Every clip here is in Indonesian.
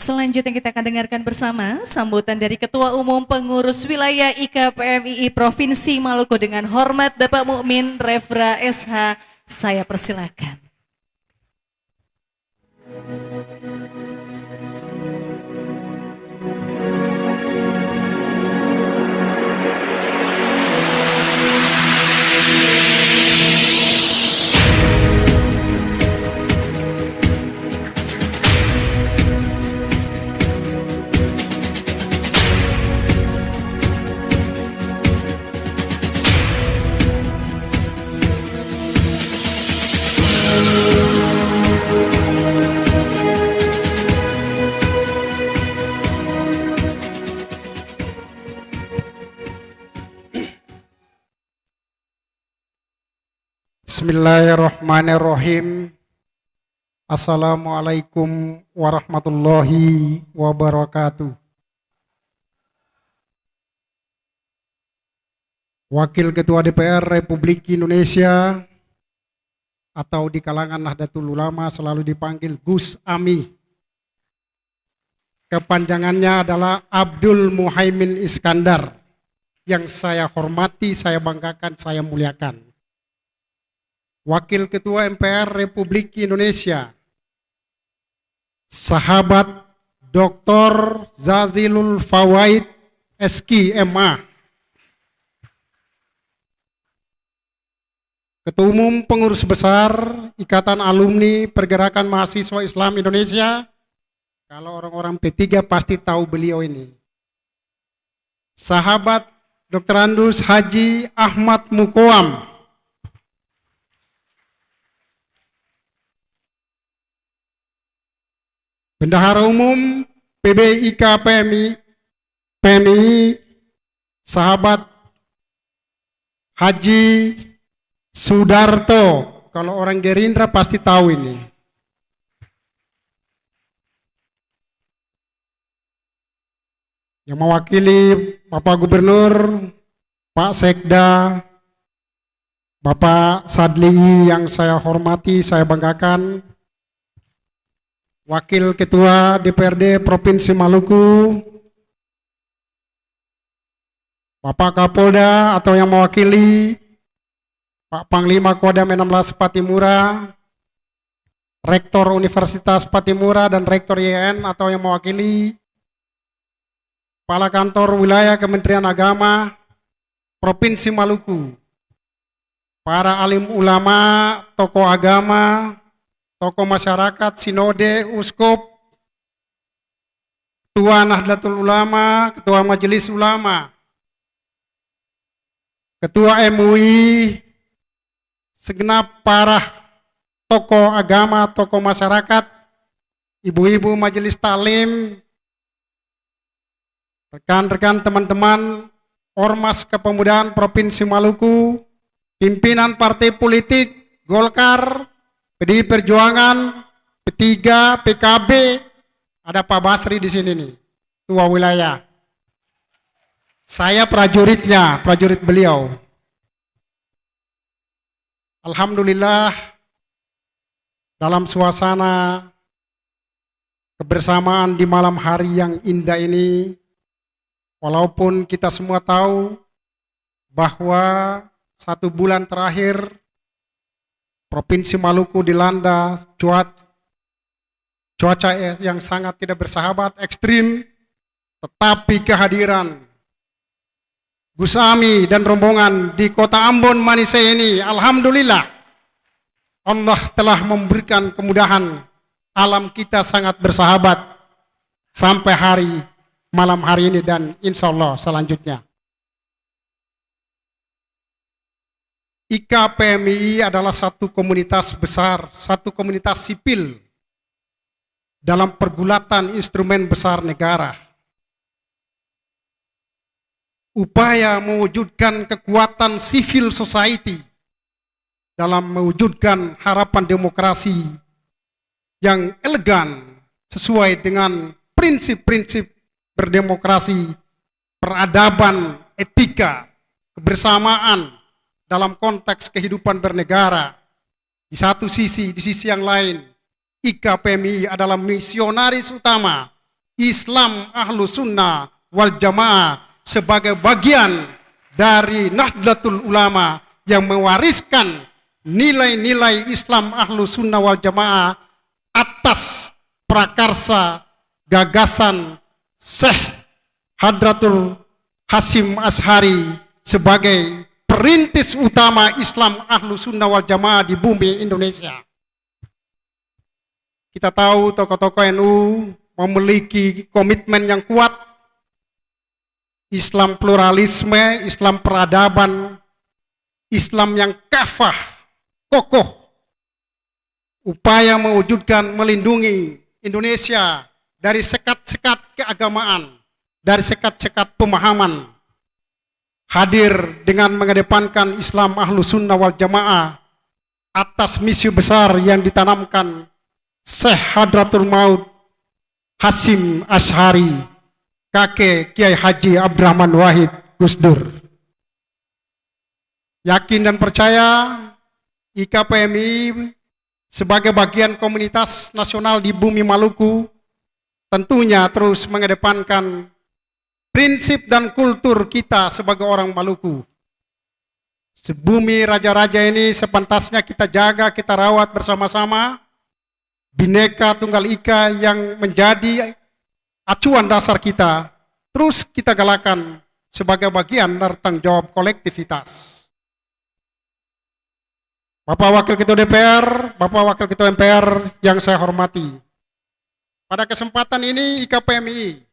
Selanjutnya kita akan dengarkan bersama sambutan dari Ketua Umum Pengurus Wilayah IKPMII Provinsi Maluku dengan hormat Bapak Mukmin Refra SH. Saya persilakan. Bismillahirrahmanirrahim. Assalamualaikum warahmatullahi wabarakatuh. Wakil Ketua DPR Republik Indonesia atau di kalangan Nahdlatul Ulama selalu dipanggil Gus Ami. Kepanjangannya adalah Abdul Muhaimin Iskandar, yang saya hormati, saya banggakan, saya muliakan. Wakil Ketua MPR Republik Indonesia, sahabat Dr. Zazilul Fawaid SK MA, Ketua Umum Pengurus Besar Ikatan Alumni Pergerakan Mahasiswa Islam Indonesia. Kalau orang-orang P3 pasti tahu beliau ini. Sahabat Dr. Andus Haji Ahmad Mukoam, Bendahara Umum PBIK PMI, sahabat Haji Sudarto. Kalau orang Gerindra pasti tahu ini. Yang mewakili Bapak Gubernur, Pak Sekda, Bapak Sadli yang saya hormati, saya banggakan. Wakil Ketua DPRD Provinsi Maluku, Bapak Kapolda atau yang mewakili, Pak Panglima Kodam 16 Patimura, Rektor Universitas Patimura dan Rektor YN atau yang mewakili, Kepala Kantor Wilayah Kementerian Agama Provinsi Maluku, para alim ulama, tokoh agama, tokoh masyarakat, sinode, uskup, Ketua Nahdlatul Ulama, Ketua Majelis Ulama, Ketua MUI, segenap para tokoh agama, tokoh masyarakat, ibu-ibu majelis taklim, rekan-rekan teman-teman Ormas Kepemudaan Provinsi Maluku, pimpinan partai politik Golkar, PDI Perjuangan, P3, PKB, ada Pak Basri di sini nih, Ketua Wilayah. Saya prajuritnya, prajurit beliau. Alhamdulillah, dalam suasana kebersamaan di malam hari yang indah ini, walaupun kita semua tahu bahwa 1 bulan terakhir Provinsi Maluku dilanda cuaca yang sangat tidak bersahabat, ekstrim, tetapi kehadiran Gus Ami dan rombongan di kota Ambon Manise ini, alhamdulillah, Allah telah memberikan kemudahan, alam kita sangat bersahabat sampai malam hari ini dan insya Allah selanjutnya. IKPMII adalah satu komunitas besar, satu komunitas sipil dalam pergulatan instrumen besar negara. Upaya mewujudkan kekuatan civil society dalam mewujudkan harapan demokrasi yang elegan sesuai dengan prinsip-prinsip berdemokrasi, peradaban, etika, kebersamaan, dalam konteks kehidupan bernegara. Di satu sisi, di sisi yang lain, IKPMII adalah misionaris utama Islam Ahlus Sunnah wal Jamaah sebagai bagian dari Nahdlatul Ulama yang mewariskan nilai-nilai Islam Ahlus Sunnah wal Jamaah atas prakarsa gagasan Syekh Hadratul Hasyim Asy'ari sebagai perintis utama Islam Ahlus Sunnah wal Jamaah di bumi Indonesia. Kita tahu tokoh-tokoh NU memiliki komitmen yang kuat, Islam pluralisme, Islam peradaban, Islam yang kafah, kokoh, upaya mewujudkan, melindungi Indonesia dari sekat-sekat keagamaan, dari sekat-sekat pemahaman, hadir dengan mengedepankan Islam Ahlus Sunnah wal Jamaah atas misi besar yang ditanamkan Syekh Hadratul Maut Hasyim Asy'ari, kakek Kiai Haji Abdurrahman Wahid Gus Dur. Yakin dan percaya IKPMI sebagai bagian komunitas nasional di bumi Maluku tentunya terus mengedepankan prinsip dan kultur kita sebagai orang Maluku. Sebumi raja-raja ini sepantasnya kita jaga, kita rawat bersama-sama. Bhinneka Tunggal Ika yang menjadi acuan dasar kita, terus kita galakan sebagai bagian dari tanggung jawab kolektivitas. Bapak Wakil Ketua DPR, Bapak Wakil Ketua MPR yang saya hormati. Pada kesempatan ini IKPMI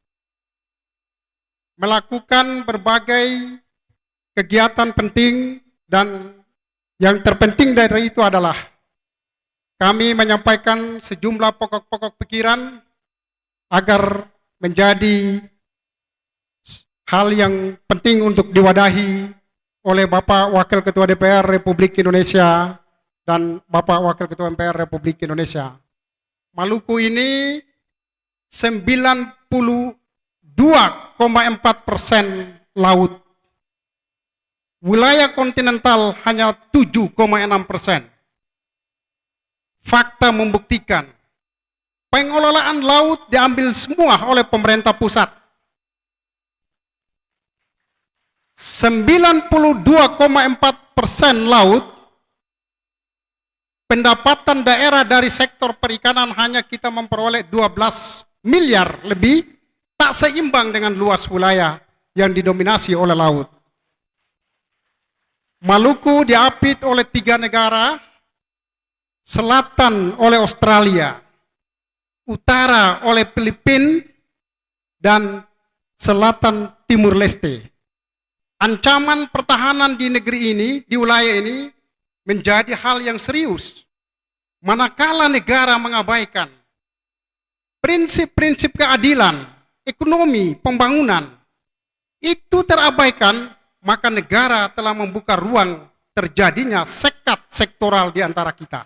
melakukan berbagai kegiatan penting dan yang terpenting dari itu adalah kami menyampaikan sejumlah pokok-pokok pikiran agar menjadi hal yang penting untuk diwadahi oleh Bapak Wakil Ketua DPR Republik Indonesia dan Bapak Wakil Ketua MPR Republik Indonesia. Maluku ini 92,4% laut. Wilayah kontinental hanya 7,6%. Fakta membuktikan pengelolaan laut diambil semua oleh pemerintah pusat. 92,4% laut, pendapatan daerah dari sektor perikanan hanya kita memperoleh 12 miliar lebih, tak seimbang dengan luas wilayah yang didominasi oleh laut. Maluku diapit oleh 3 negara, selatan oleh Australia, utara oleh Filipina, dan selatan Timur Leste. Ancaman pertahanan di negeri ini, di wilayah ini, menjadi hal yang serius. Manakala negara mengabaikan prinsip-prinsip keadilan, ekonomi, pembangunan, itu terabaikan, maka negara telah membuka ruang terjadinya sekat sektoral di antara kita.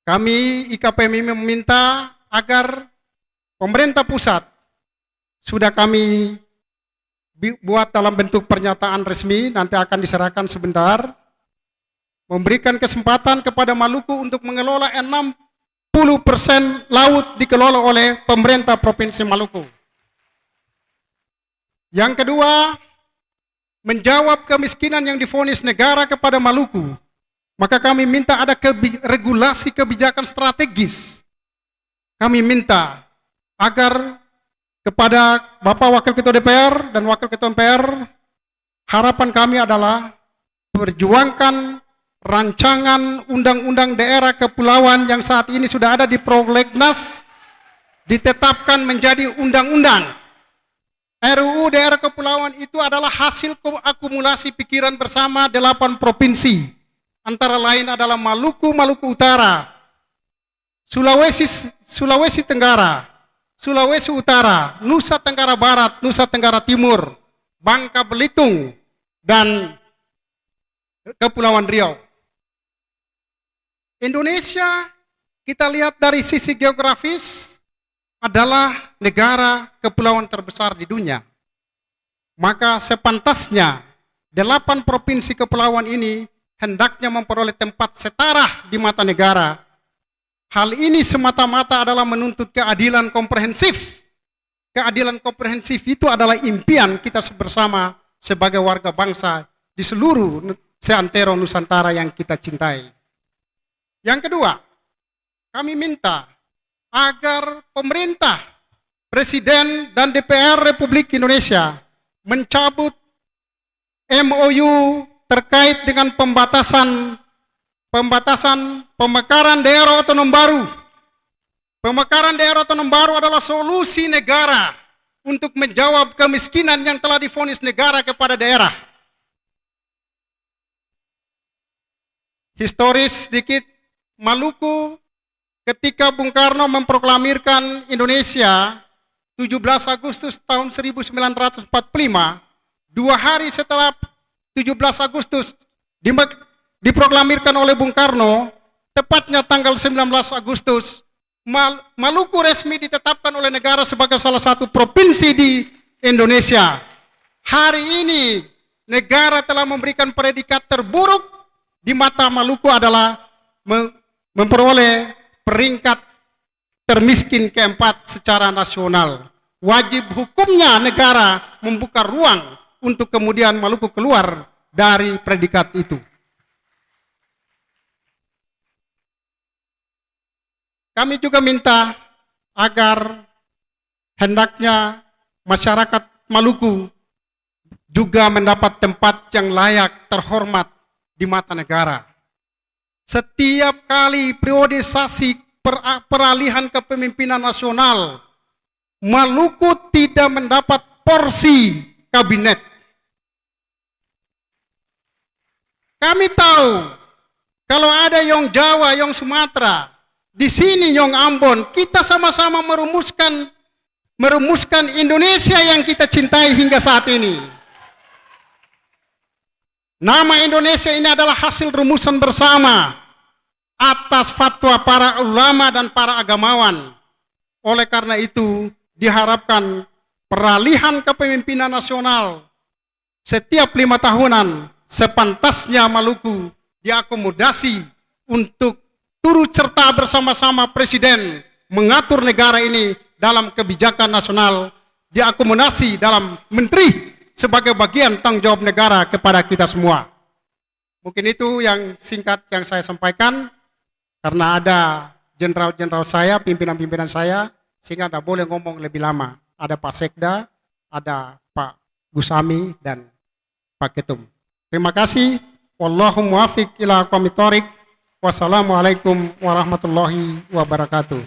Kami IKPMI meminta agar pemerintah pusat, sudah kami buat dalam bentuk pernyataan resmi, nanti akan diserahkan sebentar, memberikan kesempatan kepada Maluku untuk mengelola 60% laut dikelola oleh pemerintah Provinsi Maluku. Yang kedua, menjawab kemiskinan yang divonis negara kepada Maluku. Maka kami minta ada regulasi kebijakan strategis. Kami minta agar kepada Bapak Wakil Ketua DPR dan Wakil Ketua MPR, harapan kami adalah perjuangkan rancangan undang-undang daerah kepulauan yang saat ini sudah ada di Prolegnas, ditetapkan menjadi undang-undang. RUU daerah kepulauan itu adalah hasil akumulasi pikiran bersama 8 provinsi. Antara lain adalah Maluku, Maluku Utara, Sulawesi Tenggara, Sulawesi Utara, Nusa Tenggara Barat, Nusa Tenggara Timur, Bangka Belitung, dan Kepulauan Riau. Indonesia, kita lihat dari sisi geografis, adalah negara kepulauan terbesar di dunia. Maka sepantasnya 8 provinsi kepulauan ini hendaknya memperoleh tempat setara di mata negara. Hal ini semata-mata adalah menuntut keadilan komprehensif. Keadilan komprehensif itu adalah impian kita bersama sebagai warga bangsa di seluruh seantero Nusantara yang kita cintai. Yang kedua, kami minta agar pemerintah, Presiden dan DPR Republik Indonesia mencabut MOU terkait dengan pembatasan pemekaran daerah otonom baru. Pemekaran daerah otonom baru adalah solusi negara untuk menjawab kemiskinan yang telah divonis negara kepada daerah. Historis sedikit, Maluku ketika Bung Karno memproklamirkan Indonesia 17 Agustus tahun 1945, 2 hari setelah 17 Agustus diproklamirkan oleh Bung Karno, tepatnya tanggal 19 Agustus, Maluku resmi ditetapkan oleh negara sebagai salah satu provinsi di Indonesia. Hari ini negara telah memberikan predikat terburuk di mata Maluku adalah memperoleh peringkat termiskin keempat secara nasional. Wajib hukumnya negara membuka ruang untuk kemudian Maluku keluar dari predikat itu. Kami juga minta agar hendaknya masyarakat Maluku juga mendapat tempat yang layak, terhormat di mata negara. Setiap kali periodisasi peralihan kepemimpinan nasional, Maluku tidak mendapat porsi kabinet. Kami tahu kalau ada yang Jawa, yang Sumatera, di sini yang Ambon, kita sama-sama merumuskan Indonesia yang kita cintai hingga saat ini. Nama Indonesia ini adalah hasil rumusan bersama atas fatwa para ulama dan para agamawan. Oleh karena itu, diharapkan peralihan kepemimpinan nasional setiap 5 tahunan sepantasnya Maluku diakomodasi untuk turut serta bersama-sama Presiden mengatur negara ini dalam kebijakan nasional, diakomodasi dalam menteri sebagai bagian tanggung jawab negara kepada kita semua. Mungkin itu yang singkat yang saya sampaikan, karena ada jenderal-jenderal saya, pimpinan-pimpinan saya, sehingga tidak boleh ngomong lebih lama. Ada Pak Sekda, ada Pak Gusami, dan Pak Ketum. Terima kasih. Wallahu muwaffiq ila aqwamit thoriq. Wassalamualaikum warahmatullahi wabarakatuh.